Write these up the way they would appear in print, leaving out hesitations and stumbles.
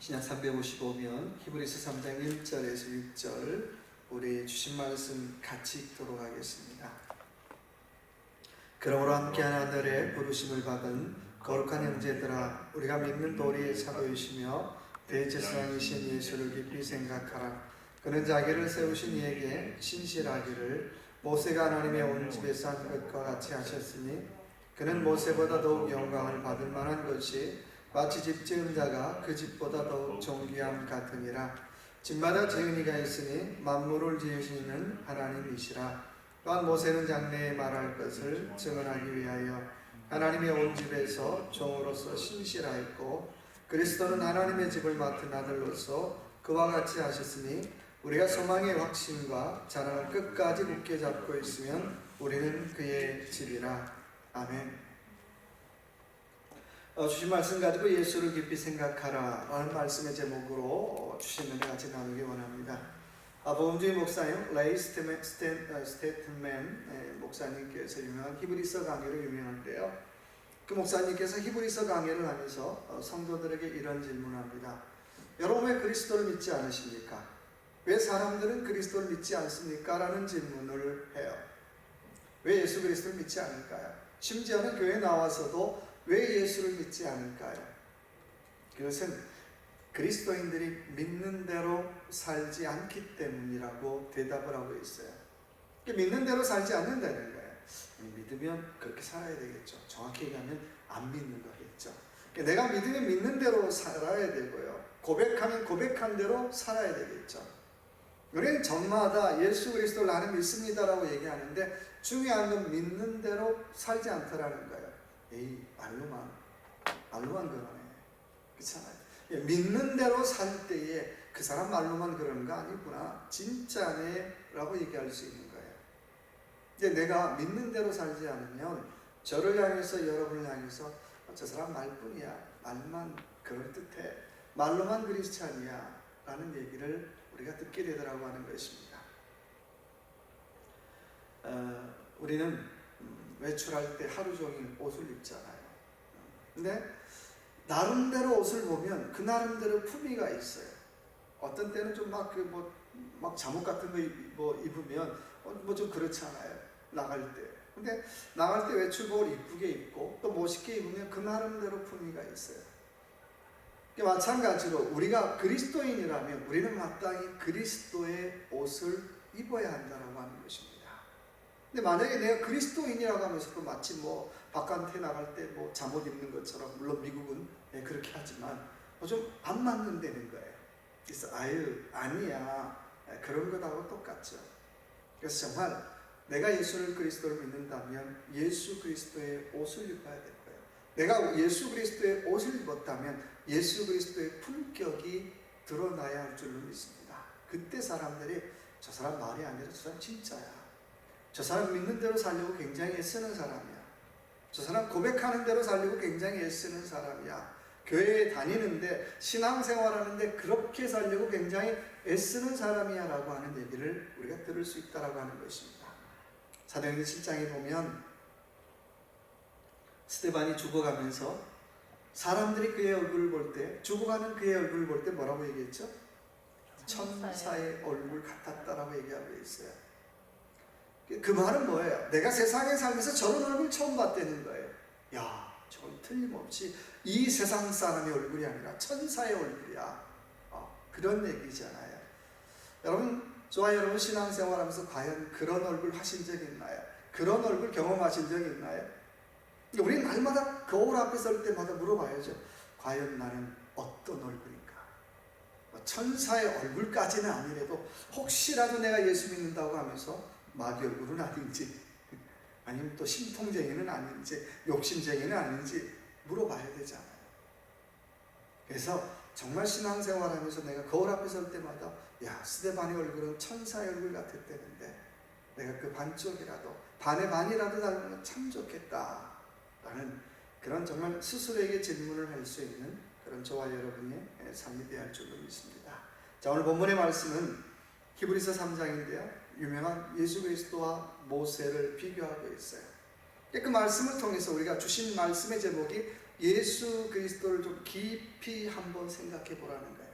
신약 355면 히브리서 3장 1절에서 6절 우리 주신 말씀 같이 읽도록 하겠습니다. 그러므로 함께한 하늘에 부르심을 받은 거룩한 형제들아, 우리가 믿는 도리의 사도이시며 대제사장이신 예수를 깊이 생각하라. 그는 자기를 세우신 이에게 신실하기를 모세가 하나님의 온 집에서 한 것과 같이 하셨으니, 그는 모세보다 더욱 영광을 받을 만한 것이 마치 집 지은 자가 그 집보다 더욱 존귀함 같으니라. 집마다 지은 이가 있으니 만물을 지으시는 하나님이시라. 또한 모세는 장래에 말할 것을 증언하기 위하여 하나님의 온 집에서 종으로서 신실하였고, 그리스도는 하나님의 집을 맡은 아들로서 그와 같이 하셨으니, 우리가 소망의 확신과 자랑을 끝까지 굳게 잡고 있으면 우리는 그의 집이라. 아멘. 주신 말씀 가지고 예수를 깊이 생각하라 라는 말씀의 제목으로 주신 은혜 같이 나누기 원합니다. 보험주의 목사님 레이 스테이트맨 목사님께서 유명한 히브리서 강해로 유명한데요, 그 목사님께서 히브리서 강해를 하면서 성도들에게 이런 질문을 합니다. 여러분, 왜 그리스도를 믿지 않으십니까? 왜 사람들은 그리스도를 믿지 않습니까? 라는 질문을 해요. 왜 예수 그리스도를 믿지 않을까요? 심지어는 교회에 나와서도 왜 예수를 믿지 않을까요? 그것은 그리스도인들이 믿는 대로 살지 않기 때문이라고 대답을 하고 있어요. 믿는 대로 살지 않는다는 거예요. 믿으면 그렇게 살아야 되겠죠. 정확히 얘기하면 안 믿는 거겠죠. 내가 믿으면 믿는 대로 살아야 되고요, 고백하면 고백한 대로 살아야 되겠죠. 우리는 저마다 예수 그리스도를 나는 믿습니다라고 얘기하는데, 중요한 건 믿는 대로 살지 않더라는 거예요. 에이, 말로만 그러네. 그렇잖아요. 믿는 대로 살 때에 그 사람 말로만 그러는 거 아니구나, 진짜네 라고 얘기할 수 있는 거예요. 근데 내가 믿는 대로 살지 않으면 저를 향해서, 여러분을 향해서 저 사람 말뿐이야, 말만 그럴듯해, 말로만 크리스찬이야 라는 얘기를 우리가 듣게 되더라고 하는 것입니다. 우리는 외출할 때 하루 종일 옷을 입잖아요. 근데 나름대로 옷을 보면 그 나름대로 품위가 있어요. 어떤 때는 좀 막 잠옷 같은 거 입으면 좀 그렇잖아요, 나갈 때. 근데 나갈 때 외출복을 이쁘게 입고 또 멋있게 입으면 그 나름대로 품위가 있어요. 마찬가지로 우리가 그리스도인이라면 우리는 마땅히 그리스도의 옷을 입어야 한다고 하는 것입니다. 근데 만약에 내가 그리스도인이라고 하면서도 마치 바깥에 나갈 때 잠옷 입는 것처럼, 물론 미국은 그렇게 하지만 좀 안 맞는다는 거예요. 그래서 아니야, 그런 것하고 똑같죠. 그래서 정말 내가 예수 그리스도를 믿는다면 예수 그리스도의 옷을 입어야 될 거예요. 내가 예수 그리스도의 옷을 입었다면 예수 그리스도의 품격이 드러나야 할 줄로 믿습니다. 그때 사람들이 저 사람 말이 아니라 저 사람 진짜야, 저 사람 믿는 대로 살려고 굉장히 애쓰는 사람이야, 저 사람 고백하는 대로 살려고 굉장히 애쓰는 사람이야, 교회에 다니는데 신앙생활하는데 그렇게 살려고 굉장히 애쓰는 사람이야 라고 하는 얘기를 우리가 들을 수 있다고 하는 것입니다. 사도행전 7장에 보면 스데반이 죽어가면서 사람들이 그의 얼굴을 볼 때, 죽어가는 그의 얼굴을 볼 때 뭐라고 얘기했죠? 천사의 얼굴 같았다라고 얘기하고 있어요. 그 말은 뭐예요? 내가 세상에 살면서 저런 얼굴 처음 봤다는 거예요. 야, 저건 틀림없이 이 세상 사람의 얼굴이 아니라 천사의 얼굴이야, 그런 얘기잖아요. 여러분 신앙생활하면서 과연 그런 얼굴 하신 적이 있나요? 그런 얼굴 경험하신 적이 있나요? 우리는 날마다 거울 앞에 설 때마다 물어봐야죠. 과연 나는 어떤 얼굴인가? 천사의 얼굴까지는 아니래도 혹시라도 내가 예수 믿는다고 하면서 마귀 얼굴은 아닌지, 아니면 또 신통쟁이는 아닌지, 욕심쟁이는 아닌지 물어봐야 되잖아요. 그래서 정말 신앙생활하면서 내가 거울 앞에 설 때마다 야, 스데반의 얼굴은 천사의 얼굴 같았다는데 내가 그 반쪽이라도, 반의 반이라도 닮으면 참 좋겠다 라는 그런 정말 스스로에게 질문을 할 수 있는 그런 저와 여러분의 삶이 되어야 할 줄로 믿습니다. 자, 오늘 본문의 말씀은 히브리서 3장인데요, 유명한 예수 그리스도와 모세를 비교하고 있어요. 그 말씀을 통해서 우리가 주신 말씀의 제목이 예수 그리스도를 좀 깊이 한번 생각해 보라는 거예요.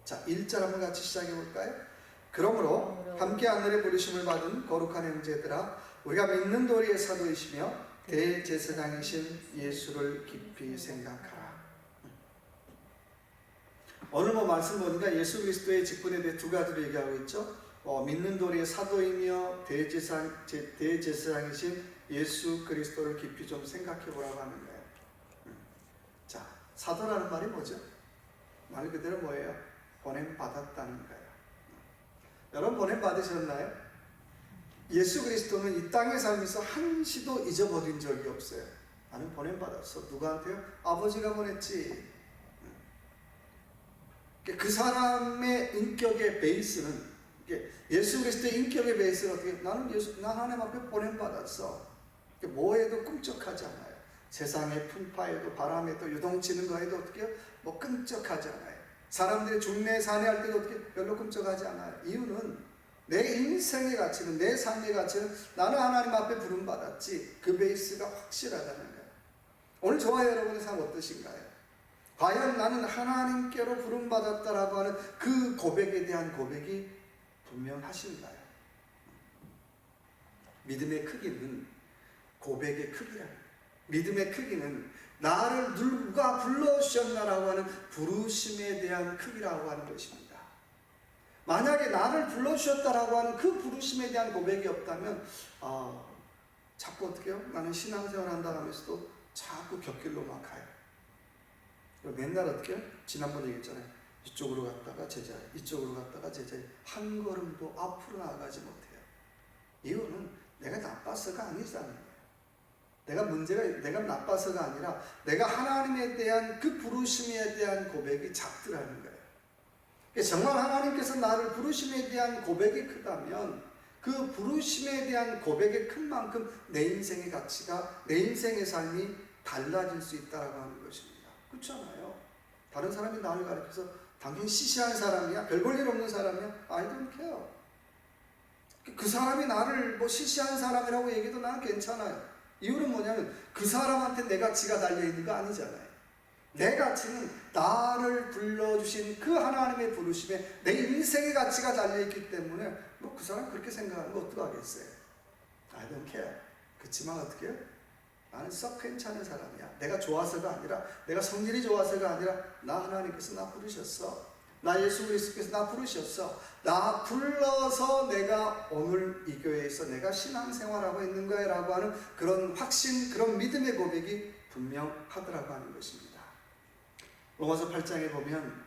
자, 1절 한번 같이 시작해 볼까요? 그러므로 함께 하늘의 부르심을 받은 거룩한 형제들아, 우리가 믿는 도리의 사도이시며 대제사장이신 예수를 깊이 생각하라. 오늘 말씀 보니까 예수 그리스도의 직분에 대해 두 가지로 얘기하고 있죠. 믿는 도리의 사도이며 대제사장이신 예수 그리스도를 깊이 좀 생각해 보라고 하는 거예요. 자, 사도라는 말이 뭐죠? 말 그대로 뭐예요? 보냄 받았다는 거예요. 여러분 보냄 받으셨나요? 예수 그리스도는 이 땅에 살면서 한시도 잊어버린 적이 없어요. 나는 보냄 받았어. 누구한테요? 아버지가 보냈지. 그 사람의 인격의 베이스는, 예수 그리스도의 인격의 베이스는 어떻게? 나 하나님 앞에 보냄 받았어. 뭐해도 꿈쩍하지 않아요. 세상의 풍파에도 바람에도 요동치는 거에도 어떻게? 뭐 꿈쩍하지 않아요. 사람들이 중매 산해할 때도 어떻게? 별로 꿈쩍하지 않아요. 이유는 내 인생의 가치는, 내 삶의 가치는 나는 하나님 앞에 부름받았지. 그 베이스가 확실하다는 거예요. 오늘 저와 여러분의 삶 어떠신가요? 과연 나는 하나님께로 부름받았다라고 하는 그 고백에 대한 고백이 분명하신가요? 믿음의 크기는 고백의 크기라는, 믿음의 크기는 나를 누가 불러주셨나라고 하는 부르심에 대한 크기라고 하는 것입니다. 만약에 나를 불러주셨다라고 하는 그 부르심에 대한 고백이 없다면 자꾸 어떻게 해요? 나는 신앙생활 한다 하면서도 자꾸 곁길로 막 가요. 맨날 어떻게 해요? 지난번에 얘기했잖아요. 이쪽으로 갔다가 제자리, 이쪽으로 갔다가 제자리, 한 걸음도 앞으로 나아가지 못해요. 이유는 내가 나빠서가 아니잖아요. 내가 나빠서가 아니라 내가 하나님에 대한 그 부르심에 대한 고백이 작더라는 거예요. 정말 하나님께서 나를 부르심에 대한 고백이 크다면 그 부르심에 대한 고백이 큰 만큼 내 인생의 가치가, 내 인생의 삶이 달라질 수 있다고 하는 것입니다. 그렇잖아요. 다른 사람이 나를 가리켜서 당신 시시한 사람이야? 별 볼 일 없는 사람이야? I don't care. 그 사람이 나를 시시한 사람이라고 얘기해도 나는 괜찮아요. 이유는 뭐냐면 그 사람한테 내 가치가 달려있는 거 아니잖아요. 내 가치는 나를 불러주신 그 하나님의 부르심에 내 인생의 가치가 달려있기 때문에 그 사람 그렇게 생각하는 거 어떡하겠어요? I don't care. 그렇지만 어떻게 해요? 나는 썩 괜찮은 사람이야. 내가 좋아서가 아니라, 내가 성질이 좋아서가 아니라 나 하나님께서 나 부르셨어. 나 예수 그리스도께서 나 부르셨어. 나 불러서 내가 오늘 이 교회에서 내가 신앙생활하고 있는 거야 라고 하는 그런 확신, 그런 믿음의 고백이 분명하더라고 하는 것입니다. 로마서 8장에 보면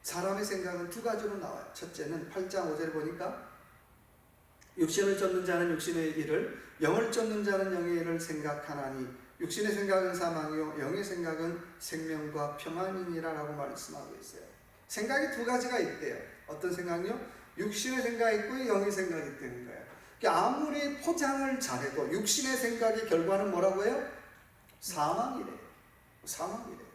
사람의 생각은 두 가지로 나와요. 첫째는 8장 5절에 보니까 육신을 쫓는 자는 육신의 일을, 영을 쫓는 자는 영의 일을 생각하나니 육신의 생각은 사망이요 영의 생각은 생명과 평안이니라 라고 말씀하고 있어요. 생각이 두 가지가 있대요. 어떤 생각이요? 육신의 생각이 있고 영의 생각이 있다는 거예요. 그러니까 아무리 포장을 잘해도 육신의 생각의 결과는 뭐라고 해요? 사망이래요. 사망이래요.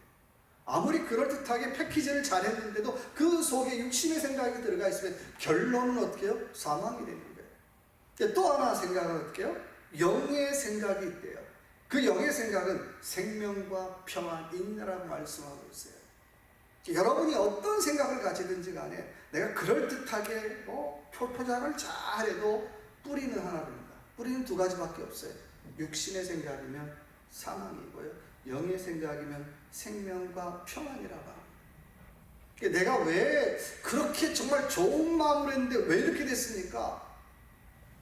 아무리 그럴듯하게 패키지를 잘했는데도 그 속에 육신의 생각이 들어가 있으면 결론은 어떻게 해요? 사망이 되는 거예요. 또 하나 생각은 어떻게 해요? 영의 생각이 있대요. 그 영의 생각은 생명과 평안이라고 말씀하고 있어요. 여러분이 어떤 생각을 가지든지 간에 내가 그럴듯하게 포장을 잘해도 뿌리는 하나입니다. 뿌리는 두 가지밖에 없어요. 육신의 생각이면 사망이고요, 영의 생각이면 생명과 평안이라고 합니다. 내가 왜 그렇게 정말 좋은 마음으로 했는데 왜 이렇게 됐습니까?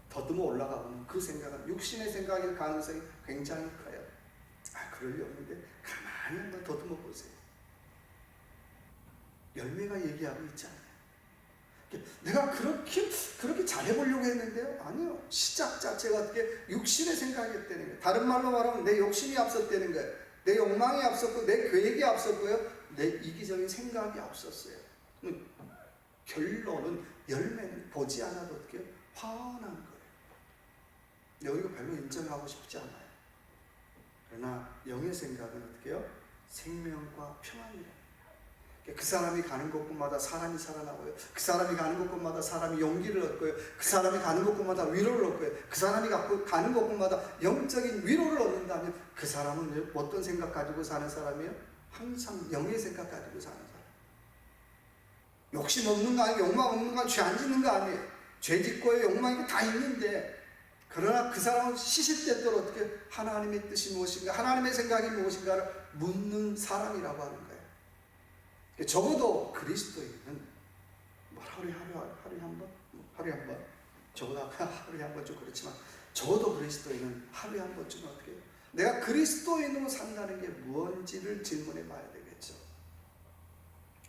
더듬어 올라가 보면 그 생각은 육신의 생각일 가능성이 굉장히 커요. 그럴 리 없는데 가만히 한번 더듬어 보세요. 열매가 얘기하고 있잖아요. 내가 그렇게 잘해보려고 했는데요? 아니요. 시작 자체가 어떻게 육신의 생각이었다는 거예요. 다른 말로 말하면 내 욕심이 앞섰다는 거예요. 내 욕망이 앞섰고 내 계획이 앞섰고요, 내 이기적인 생각이 앞섰어요. 결론은, 열매는 보지 않아도 어떻게 환한 거예요. 여기가 별로 인정하고 싶지 않아요. 그러나 영의 생각은 어떻게 해요? 생명과 평안이래요. 그 사람이 가는 곳곳마다 사람이 살아나고요. 그 사람이 가는 곳곳마다 사람이 용기를 얻고요. 그 사람이 가는 곳곳마다 위로를 얻고요. 그 사람이 가는 곳곳마다 영적인 위로를 얻는다면 그 사람은 어떤 생각 가지고 사는 사람이에요? 항상 영의 생각 가지고 사는 사람. 욕심 없는 거 아니에요. 욕망 없는 거 아니에요. 죄 안 짓는 거 아니에요. 죄 짓고요. 욕망이 다 있는데, 그러나 그 사람은 시시때때로 어떻게 하나님의 뜻이 무엇인가, 하나님의 생각이 무엇인가를 묻는 사람이라고 하는 거예요. 적어도 그리스도인은 하루에 한 번, 적어도 하루에 한 번 좀 그렇지만, 적어도 그리스도인은 하루에 한 번쯤은 어떻게 해요? 내가 그리스도인으로 산다는 게 무엇인지를 질문해 봐야 되겠죠.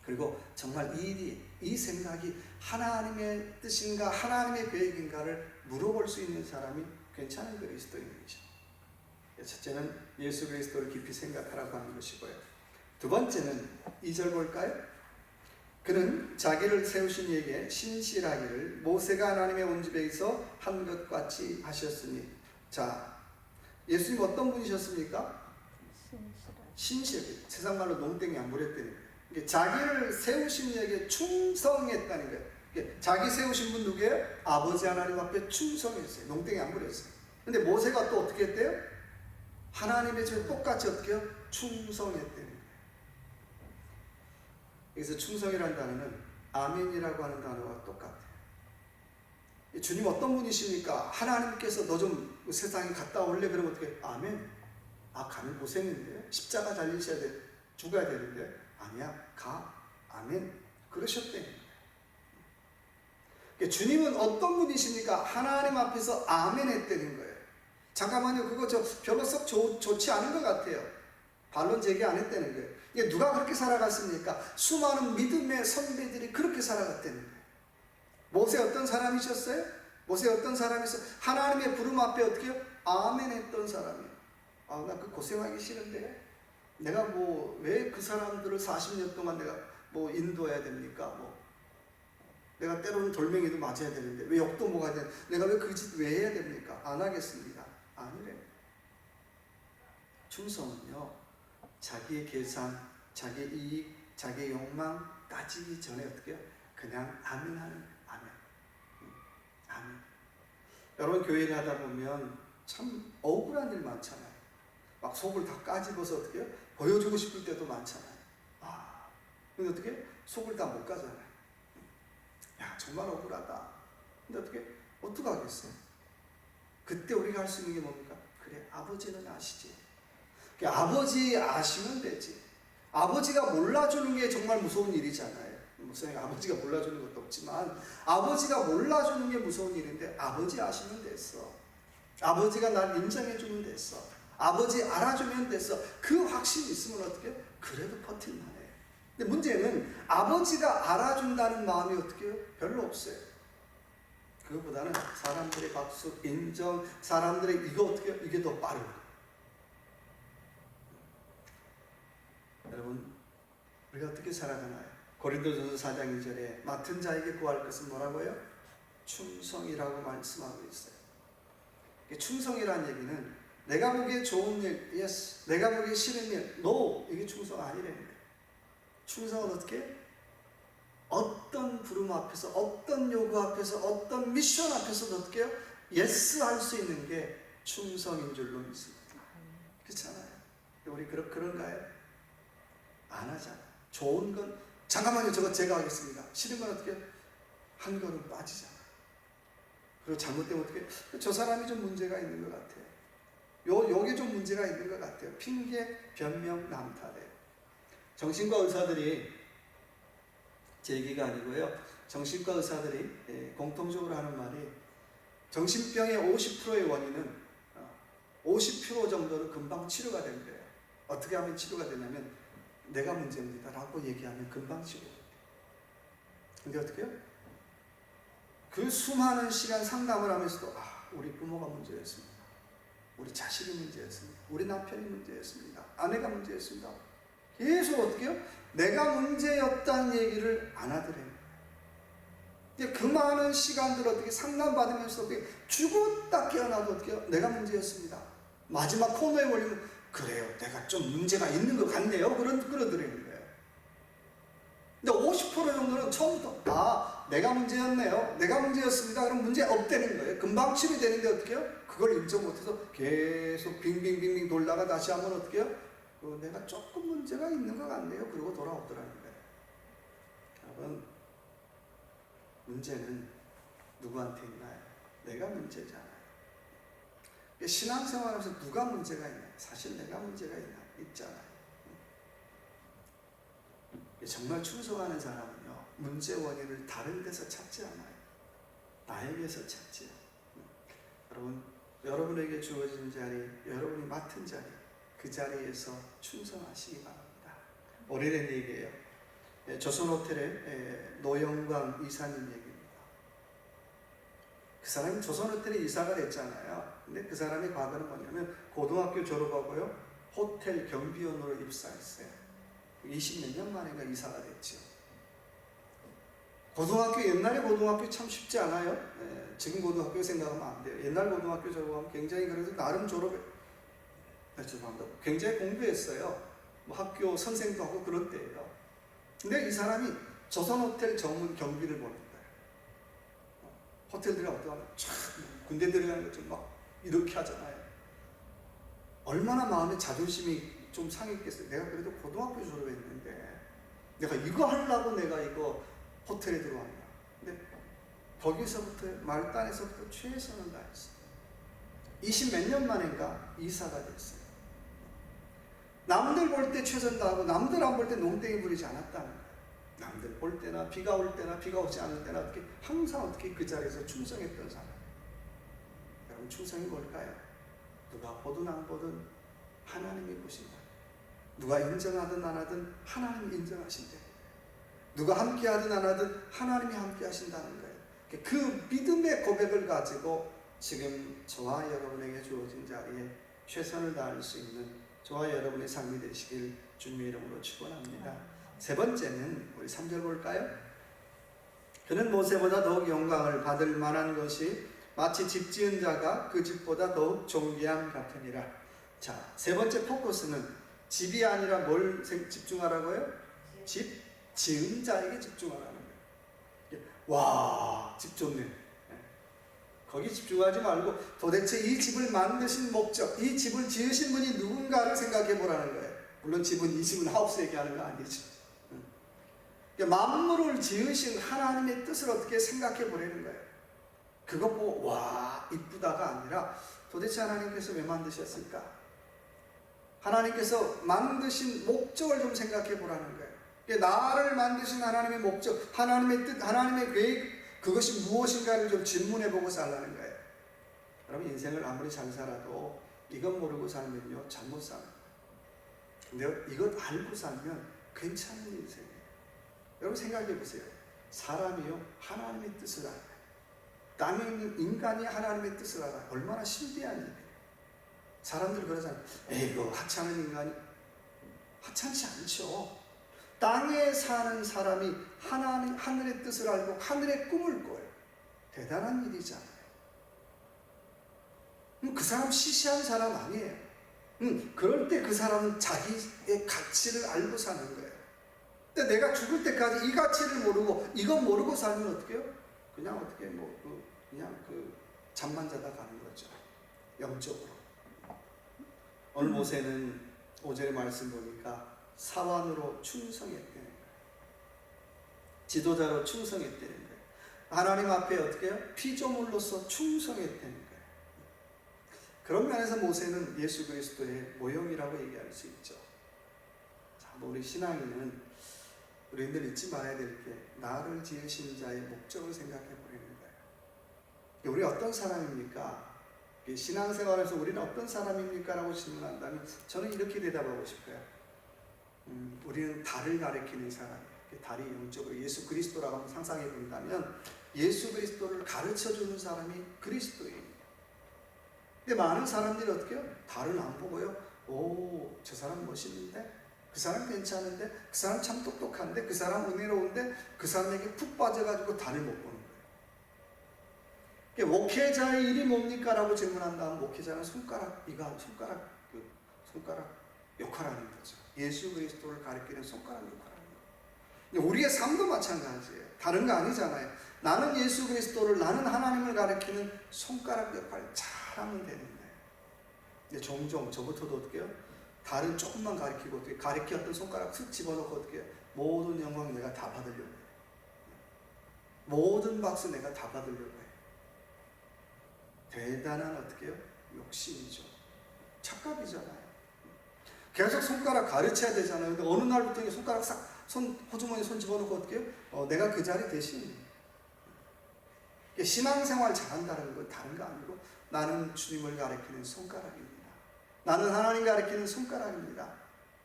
그리고 정말 이 생각이 하나님의 뜻인가, 하나님의 계획인가를 물어볼 수 있는 사람이 괜찮은 그리스도인이죠. 첫째는 예수 그리스도를 깊이 생각하라고 하는 것이고요. 두 번째는 2절 볼까요? 그는 자기를 세우신 이에게 신실하기를 모세가 하나님의 온 집에서 한 것 같이 하셨으니. 자, 예수님 어떤 분이셨습니까? 신실. 세상 말로 농땡이 안 부렸다는 거예요. 자기를 세우신 이에게 충성했다는 거예요. 자기 세우신 분 누구예요? 아버지 하나님 앞에 충성했어요. 농땡이 안 부렸어요. 근데 모세가 또 어떻게 했대요? 하나님의 집에 똑같이 어떻게 해요? 충성했다는 거예요. 여기서 충성이라는 단어는 아멘이라고 하는 단어와 똑같아요. 주님 어떤 분이십니까? 하나님께서 너 좀 세상에 갔다 올래? 그러면 어떻게? 아멘. 아, 가면 고생인데? 십자가 달리셔야 돼. 죽어야 되는데? 아니야, 가. 아멘. 그러셨대요. 주님은 어떤 분이십니까? 하나님 앞에서 아멘 했다는 거예요. 잠깐만요, 그거 별로 썩 좋지 않은 것 같아요. 반론 제기 안 했다는 거예요. 누가 그렇게 살아갔습니까? 수많은 믿음의 선배들이 그렇게 살아갔다는 거예요. 모세 어떤 사람이셨어요? 모세 어떤 사람이었어요? 하나님의 부름 앞에 어떻게 해요? 아멘 했던 사람이에요. 아, 나 그 고생하기 싫은데 내가 왜 그 사람들을 40년 동안 내가 인도해야 됩니까? 내가 때로는 돌멩이도 맞아야 되는데 왜 욕도 먹어야 되는데 내가 왜 그 짓 왜 해야 됩니까? 안 하겠습니다. 아니래. 충성은요, 자기의 계산, 자기의 이익, 자기의 욕망 따지기 전에 어떻게 해요? 그냥 아멘 하는 거예요. 아멘. 아멘. 여러분, 교회를 하다 보면 참 억울한 일 많잖아요. 막 속을 다 까집어서 어떻게 해요? 보여주고 싶을 때도 많잖아요. 아, 근데 어떻게 해요? 속을 다 못 가잖아요. 야, 정말 억울하다. 근데 어떻게 하겠어요? 그때 우리가 할 수 있는 게 뭡니까? 그래, 아버지는 아시지. 아버지 아시면 되지. 아버지가 몰라주는 게 정말 무서운 일이잖아요. 무슨 아버지가 몰라주는 것도 없지만 아버지가 몰라주는 게 무서운 일인데 아버지 아시면 됐어. 아버지가 날 인정해주면 됐어. 아버지 알아주면 됐어. 그 확신이 있으면 어떻게? 그래도 버틸만해. 근데 문제는 아버지가 알아준다는 마음이 어떻게 해요? 별로 없어요. 그것보다는 사람들의 박수, 인정, 사람들의 이거 어떻게 해요? 이게 더 빠르고. 여러분, 우리가 어떻게 살아가나요? 고린도전서 4장 2절에 맡은 자에게 구할 것은 뭐라고요? 충성이라고 말씀하고 있어요. 충성이라는 얘기는 내가 보기에 좋은 일, yes. 내가 보기에 싫은 일, no. 이게 충성 아니라는 거예요. 충성은 어떻게? 어떤 부름 앞에서, 어떤 요구 앞에서, 어떤 미션 앞에서도 어떻게 해요? yes 할 수 있는 게 충성인 줄로 믿습니다. 그렇잖아요. 우리 그런가요? 안 하잖아요. 좋은 건 잠깐만요, 저거 제가 하겠습니다. 싫은 건 어떻게? 한 걸음 빠지잖아요. 그리고 잘못되면 어떻게? 저 사람이 좀 문제가 있는 것 같아요. 여기 좀 문제가 있는 것 같아요. 핑계, 변명, 남탓에. 정신과 의사들이, 제 얘기가 아니고요. 정신과 의사들이 공통적으로 하는 말이 정신병의 50%의 원인은 50% 정도는 금방 치료가 되는 거예요. 어떻게 하면 치료가 되냐면 내가 문제입니다 라고 얘기하면 금방 치료가 돼요. 근데 어떻게 해요? 그 수많은 시간 상담을 하면서도 우리 부모가 문제였습니다. 우리 자식이 문제였습니다. 우리 남편이 문제였습니다. 아내가 문제였습니다. 계속 어떻게 해요? 내가 문제였다는 얘기를 안 하더래요. 그 많은 시간들 어떻게 상담받으면서 어떻게 죽었다 깨어나도 어떻게 해요? 내가 문제였습니다. 마지막 코너에 걸리면 그래요. 내가 좀 문제가 있는 것 같네요. 그러더라는 거예요. 그러면 처음부터 내가 문제였네요. 내가 문제였습니다. 그럼 문제 없다는 거예요. 금방 치료되는데 어떻게 해요? 그걸 인정 못해서 계속 빙빙빙빙 돌다가 다시 한번 어떻게 해요? 내가 조금 문제가 있는 것 같네요. 그러고 돌아오더라는 거예요. 여러분, 문제는 누구한테 있나요? 내가 문제잖아요. 신앙생활하면서 누가 문제가 있나요? 사실 내가 문제가 있잖아요. 정말 충성하는 사람은요, 문제 원인을 다른 데서 찾지 않아요. 나에게서 찾지요. 여러분에게 주어진 자리, 여러분이 맡은 자리, 그 자리에서 충성하시기 바랍니다. 오래된 얘기예요. 조선호텔의 노영광 이사님 얘기입니다. 그 사람이 조선호텔에 이사가 됐잖아요. 근데 그 사람의 과거는 뭐냐면 고등학교 졸업하고요, 호텔 경비원으로 입사했어요. 20몇 년 만인가 이사가 됐죠. 옛날에 고등학교 참 쉽지 않아요. 지금 고등학교 생각하면 안 돼요. 옛날 고등학교 졸업하면 굉장히 그래도 나름 굉장히 공부했어요. 학교 선생도 하고 그런 때예요. 근데 이 사람이 조선호텔 전문 경비를 보는 거예요. 호텔들이 어떠하면 군대 들어가는 것좀 막 이렇게 하잖아요. 얼마나 마음에 자존심이 좀 상했겠어요. 내가 그래도 고등학교 졸업했는데 내가 이거 하려고 내가 이거 호텔에 들어왔나. 근데 거기서부터 말단에서부터 최선을 다했어요. 20몇 년 만인가 이사가 됐어요. 남들 볼 때 최선 다하고 남들 안 볼 때 농땡이 부리지 않았다는 거예요. 남들 볼 때나 비가 올 때나 비가 오지 않을 때나 어떻게 항상 어떻게 그 자리에서 충성했던 사람. 여러분, 충성이 뭘까요? 누가 보든 안 보든 하나님이 보신다. 누가 인정하든 안 하든 하나님이 인정하신대. 누가 함께하든 안 하든 하나님이 함께하신다는 거예요. 그 믿음의 고백을 가지고 지금 저와 여러분에게 주어진 자리에 최선을 다할 수 있는 저와 여러분의 삶이 되시길 주님의 이름으로 축원합니다. 세 번째는 우리 3절 볼까요? 그는 모세보다 더욱 영광을 받을 만한 것이 마치 집 지은 자가 그 집보다 더욱 존귀함 같으니라. 자, 세 번째 포커스는 집이 아니라 뭘 집중하라고요? 집 지은 자에게 집중하라는 거예요. 와, 집 좋네. 거기 집중하지 말고 도대체 이 집을 만드신 목적, 이 집을 지으신 분이 누군가를 생각해 보라는 거예요. 물론 이 집은 하우스 얘기하는 거 아니죠. 만물을 지으신 하나님의 뜻을 어떻게 생각해 보라는 거예요. 그것 보고 와 이쁘다가 아니라 도대체 하나님께서 왜 만드셨을까? 하나님께서 만드신 목적을 좀 생각해 보라는 거예요. 나를 만드신 하나님의 목적, 하나님의 뜻, 하나님의 계획, 그것이 무엇인가를 좀 질문해 보고 살라는 거예요. 여러분, 인생을 아무리 잘 살아도 이것 모르고 살면요 잘못 살아요. 근데 이것 알고 살면 괜찮은 인생이에요. 여러분 생각해 보세요. 사람이요 하나님의 뜻을 알아요. 땅에 있는 인간이 하나님의 뜻을 알아요. 얼마나 신비한 일이에요. 사람들 그러잖아요. 에이구 하찮은 인간이. 하찮지 않죠. 땅에 사는 사람이 하늘의 뜻을 알고 하늘의 꿈을 꿔요. 대단한 일이잖아요. 그 사람 시시한 사람 아니에요. 그럴 때 그 사람은 자기의 가치를 알고 사는 거예요. 근데 내가 죽을 때까지 이 가치를 모르고 이건 모르고 살면 어떻게 해요? 그냥 어떻게 그냥 잠만 자다 가는 거죠. 영적으로. 오늘 모세는 5절의 말씀 보니까 사환으로 충성했다는 거예요. 지도자로 충성했다는 거예요. 하나님 앞에 어떻게 해요? 피조물로서 충성했다는 거예요. 그런 면에서 모세는 예수 그리스도의 모형이라고 얘기할 수 있죠. 자, 우리 신앙인은 우리들 잊지 말아야 될 게 나를 지으신 자의 목적을 생각해 보려는 거예요. 우리 어떤 사람입니까? 신앙생활에서 우리는 어떤 사람입니까? 라고 질문한다면 저는 이렇게 대답하고 싶어요. 우리는 달을 가리키는 사람이에요. 달이 영적으로 예수 그리스도라고 한번 상상해 본다면 예수 그리스도를 가르쳐주는 사람이 그리스도예요. 근데 많은 사람들이 어떻게 해요? 달을 안 보고요. 오, 저 사람 멋있는데? 그 사람 괜찮은데? 그 사람 참 똑똑한데? 그 사람 은혜로운데? 그 사람에게 푹 빠져가지고 달을 못 보는 거예요. 목회자의 일이 뭡니까? 라고 질문한다면 목회자는 손가락 역할하는 거죠. 예수 그리스도를 가리키는 손가락 역할하는 거예요. 우리의 삶도 마찬가지예요. 다른 거 아니잖아요. 나는 예수 그리스도를, 나는 하나님을 가리키는 손가락 역할을 잘하면 되는 거예요. 근데 종종 저부터도 어떻게 해요? 다른 조금만 가리키고 어떻게 가리켰던 손가락 쓱 집어넣고 어떻게 해요? 모든 영광 내가 다 받으려고 해요. 모든 박수 내가 다 받으려고 해요. 대단한 어떻게 해요? 욕심이죠. 착각이잖아요. 계속 손가락 가르쳐야 되잖아요. 근데 어느 날부터 손가락 싹 호주머니에 손 집어넣고 어떻게 해요? 내가 그 자리 대신. 신앙생활 잘한다는 건 다른 거 아니고 나는 주님을 가리키는 손가락입니다. 나는 하나님 가리키는 손가락입니다.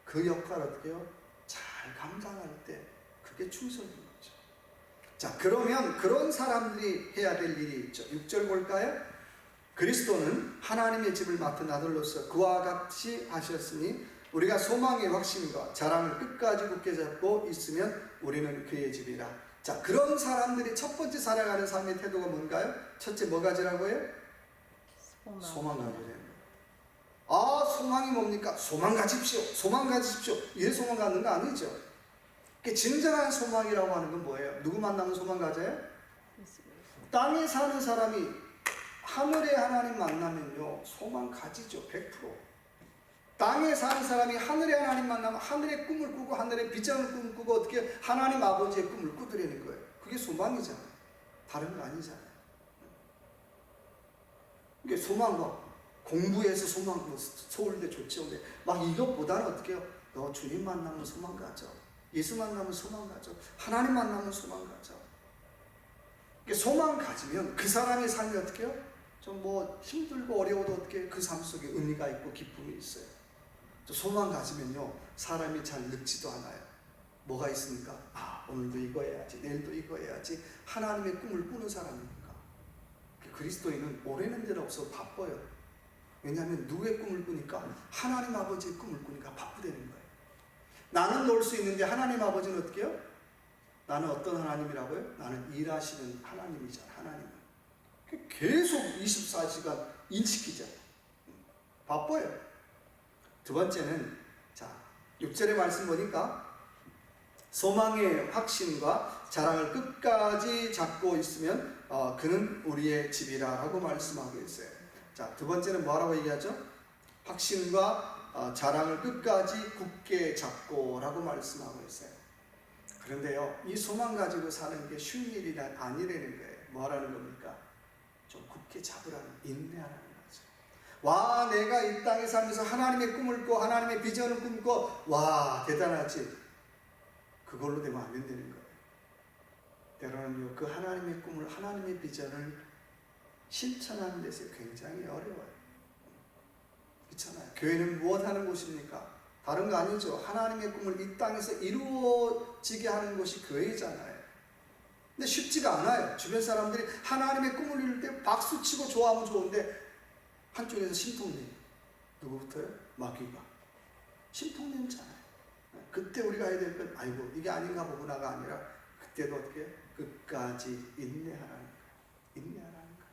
그 역할을 어떻게 해요? 잘 감당할 때 그게 충성인 거죠. 자, 그러면 그런 사람들이 해야 될 일이 있죠. 6절 볼까요? 그리스도는 하나님의 집을 맡은 아들로서 그와 같이 하셨으니 우리가 소망의 확신과 자랑을 끝까지 굳게 잡고 있으면 우리는 그의 집이라. 자, 그런 사람들이 첫 번째 살아가는 삶의 태도가 뭔가요? 첫째 뭐 가지라고 해요? 소망 가지래요. 아, 소망이 뭡니까? 소망 가집시오. 소망 가지십시오. 이래 소망 갖는 거 아니죠. 진정한 소망이라고 하는 건 뭐예요? 누구 만나면 소망 가져요? 땅에 사는 사람이 하늘의 하나님 만나면요 소망 가지죠. 100%. 땅에 사는 사람이 하늘의 하나님 만나면 하늘의 꿈을 꾸고 하늘의 비전을 꿈꾸고 어떻게 하나님 아버지의 꿈을 꾸드리는 거예요. 그게 소망이잖아요. 다른 거 아니잖아요. 이게 소망과 공부해서 소망, 서울대 좋죠. 근데 막 이것보다는 어떻게 해요? 너 주님 만나면 소망 가져. 예수 만나면 소망 가져. 하나님 만나면 소망 가져. 소망 가지면 그 사람의 삶이 어떻게 해요? 좀 뭐 힘들고 어려워도 어떻게 그 삶 속에 의미가 있고 기쁨이 있어요. 또 소망 가지면요 사람이 잘 늙지도 않아요. 뭐가 있습니까? 아, 오늘도 이거 해야지, 내일도 이거 해야지. 하나님의 꿈을 꾸는 사람이니까. 그리스도인은 오래는 데는 없어 바빠요. 왜냐하면 누구의 꿈을 꾸니까? 하나님 아버지의 꿈을 꾸니까 바쁘다는 거예요. 나는 놀 수 있는데 하나님 아버지는 어떻게 해요? 나는 어떤 하나님이라고요? 나는 일하시는 하나님이잖아. 하나님은 계속 24시간 일시키잖아요. 바빠요. 두 번째는 자 6절의 말씀 보니까 소망의 확신과 자랑을 끝까지 잡고 있으면 그는 우리의 집이라 라고 말씀하고 있어요. 자, 두 번째는 뭐라고 얘기하죠? 확신과 자랑을 끝까지 굳게 잡고 라고 말씀하고 있어요. 그런데요 이 소망 가지고 사는 게 쉬운 일이 아니라는 거예요. 뭐라는 겁니까? 좀 굳게 잡으라는, 인내하라는 거죠. 와, 내가 이 땅에 살면서 하나님의 꿈을 꿔, 하나님의 비전을 꿈꿔, 와 대단하지. 그걸로 되면 안 된다는 거예요. 때로는요 그 하나님의 꿈을, 하나님의 비전을 실천하는 데서 굉장히 어려워요. 그렇잖아요. 교회는 무엇 하는 곳입니까? 다른 거 아니죠. 하나님의 꿈을 이 땅에서 이루어지게 하는 곳이 교회잖아요. 근데 쉽지가 않아요. 주변 사람들이 하나님의 꿈을 이룰 때 박수치고 좋아하면 좋은데 한쪽에서 심통내요. 누구부터요? 마귀가. 심통내잖아요. 그때 우리가 해야 될 건 아이고 이게 아닌가 보구나가 아니라 그때도 어떻게 끝까지 인내하라는 거예요. 인내하라는 거예요.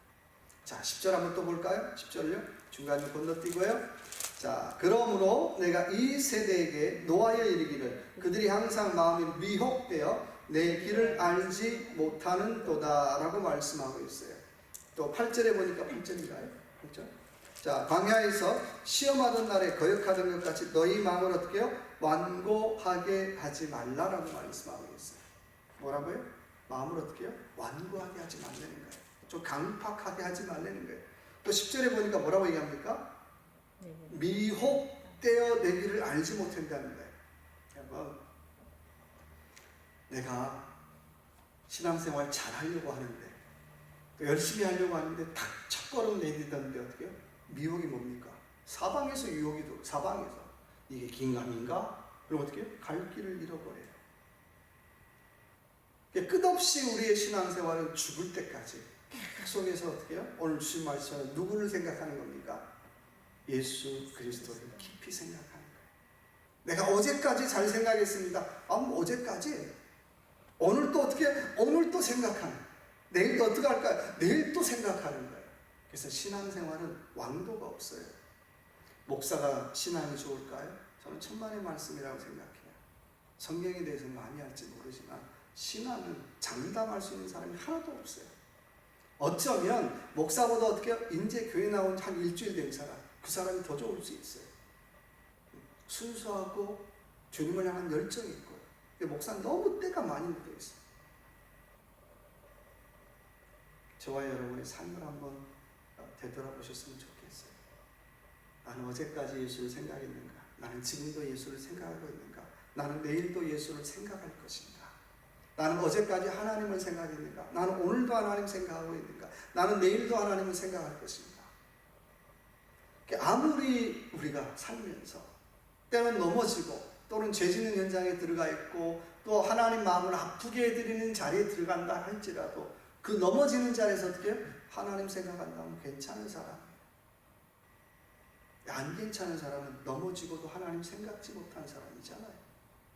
자 10절 한번 또 볼까요? 10절요. 중간에 건너뛰고요. 자, 그러므로 내가 이 세대에게 노하여 이르기를 그들이 항상 마음이 미혹되어 내 길을 알지 못하는 도다 라고 말씀하고 있어요. 또 8절에 보니까 8절인가요? 8절. 자, 광야에서 시험하던 날에 거역하던 것 같이 너희 마음을 어떻게 해요? 완고하게 하지 말라라고 말씀하고 있어요. 뭐라고요? 마음을 어떻게 해요? 완고하게 하지 말라는 거예요. 좀 강팍하게 하지 말라는 거예요. 또 10절에 보니까 뭐라고 얘기합니까? 미혹되어 내 길을 알지 못한다는 거예요. 내가 신앙생활 잘 하려고 하는데 또 열심히 하려고 하는데 딱 첫걸음 내딛었는데 어떻게 해요? 미혹이 뭡니까? 사방에서 유혹이 사방에서 이게 긴가민가? 그럼 어떻게 해요? 갈 길을 잃어버려요. 끝없이 우리의 신앙생활은 죽을 때까지 속에서 어떻게 해요? 오늘 주신 말씀은 누구를 생각하는 겁니까? 예수 그리스도를 깊이 생각하는 거예요. 내가 어제까지 잘 생각했습니다. 어제까지 오늘 또 어떻게? 오늘 또 생각하는, 내일 또 어떻게 할까요? 내일 또 생각하는 거예요. 그래서 신앙생활은 왕도가 없어요. 목사가 신앙이 좋을까요? 저는 천만의 말씀이라고 생각해요. 성경에 대해서 많이 알지 모르지만 신앙은 장담할 수 있는 사람이 하나도 없어요. 어쩌면 목사보다 어떻게 인제 교회 나온 한 일주일 된 사람, 그 사람이 더 좋을 수 있어요. 순수하고 주님을 향한 열정이 있고요. 목사는 너무 때가 많이 묻어 있어요. 저와 여러분의 삶을 한번 되돌아보셨으면 좋겠어요. 나는 어제까지 예수를 생각했는가? 나는 지금도 예수를 생각하고 있는가? 나는 내일도 예수를 생각할 것인가? 나는 어제까지 하나님을 생각했는가? 나는 오늘도 하나님 생각하고 있는가? 나는 내일도 하나님을 생각할 것인가? 아무리 우리가 살면서 때는 넘어지고 또는 죄 짓는 현장에 들어가 있고 또 하나님 마음을 아프게 해드리는 자리에 들어간다 할지라도 그 넘어지는 자리에서 어떻게 하나님 생각한다면 괜찮은 사람, 안 괜찮은 사람은 넘어지고도 하나님 생각지 못하는 사람이잖아요.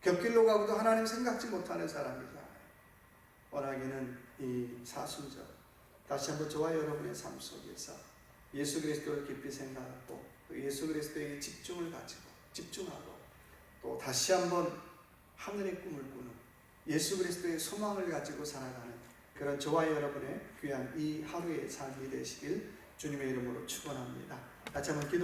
곁길로 가고도 하나님 생각지 못하는 사람이잖아요. 원하기는 이 사순절 다시 한번 저와 여러분의 삶 속에서 예수 그리스도를 깊이 생각하고 또 예수 그리스도에게 집중을 가지고 집중하고 또 다시 한번 하늘의 꿈을 꾸는 예수 그리스도의 소망을 가지고 살아가는 그런 저와 여러분의 귀한 이 하루의 삶이 되시길 주님의 이름으로 축원합니다. 같이 한번 기도